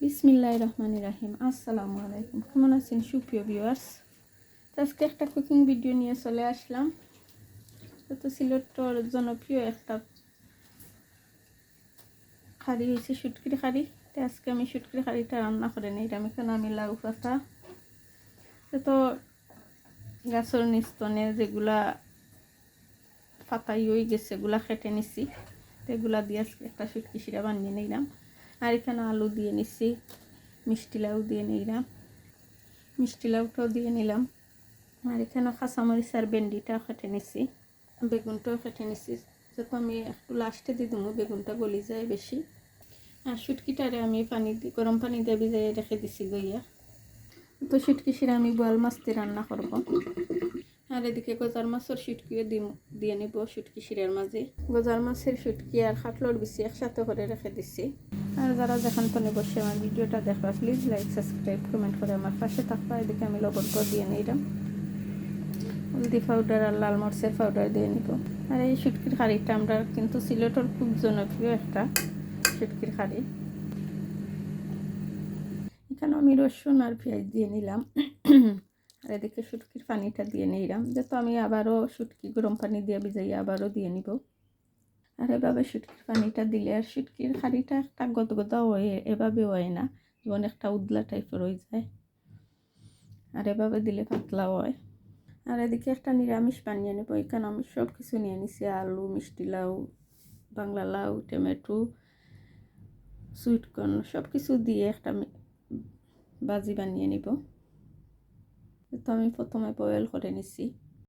বিসমিল্লাহির রহমানির রহিম। আসসালামু আলাইকুম। কেমন আছেন সুপ্রিয় ভিউয়ার্স? আজকে একটা কুকিং ভিডিও নিয়ে চলে আসলাম। তো সিলেটের জনপ্রিয় একটা খাড়ি হয়েছে শুটকির খাড়ি। তো আজকে আমি শুটকির খাড়িটা রান্না করে নিলাম। এখানে আমি লাউ পাতা তো গাছের নিস্তনে যেগুলা পাতাই হয়ে গেছে এগুলা কেটে নিছি, তো এগুলা দিয়ে একটা শুটকি শিরা বানিয়ে নিলাম। আর এখানে আলু দিয়ে নিছি, মিষ্টি লাউ দিয়ে নিলাম, মিষ্টি লাউটাও দিয়ে নিলাম। আর এখানে কাঁচামরিচ আর ভেন্ডিটাও কেটে নিছি, বেগুনটাও কেটে নিছি। যত আমি একটু লাস্টে দিয়ে দেবো, বেগুনটা গলি যায় বেশি। আর শুটকিটারে আমি গরম পানি দিয়ে ভিজাই রেখে দিছি গইয়া। তো শুটকি শিরা আমি বোয়াল মাছ দিয়ে রান্না করব। আর এদিকে গজার মাছের শুটকিও দিয়ে নিব শুটকি শিরার মাঝে। গজার মাছের শুটকি আর খাটলোর বিচি একসাথে করে রেখে দিছি। আর যারা যেখান থেকে বসে আমার ভিডিওটা দেখবা প্লিজ লাইক সাবস্ক্রাইব কমেন্ট করে আমার পাশে থাকবা। এদিকে আমি লবণটা দিয়ে নিলাম, হলদি পাউডার আর লাল মরিচের পাউডার দিয়ে নিব। আর এই শুটকির খাড়িটা আমরা কিন্তু সিলেটের খুব জনপ্রিয় একটা শুটকির খাড়ি। এখানে আমি রসুন আর পেঁয়াজ দিয়ে নিলাম। আর এদিকে শুটকির পানিটা দিয়ে নিলাম, যেহেতু আমি আবারও শুটকি গরম পানি দিয়ে ভিজাই আবারও দিয়ে নিব। আর এভাবে শুটকির পানিটা দিলে আর শুটকির খাড়িটা একটা গদগদা হয়, এভাবে হয় না, যেমন একটা উদলা টাইপের হয়ে যায়। আর এভাবে দিলে পাতলা হয়। আর এদিকে একটা নিরামিষ বানিয়ে নেব। এখানে আমি সব কিছু নিয়ে নিছি, আলু, মিষ্টি লাউ, বাংলা লাউ, টমেটো, সুইটকর্ন সব কিছু দিয়ে একটা ভাজি বানিয়ে নিব। তো আমি প্রথমে বয়েল করে নিছি।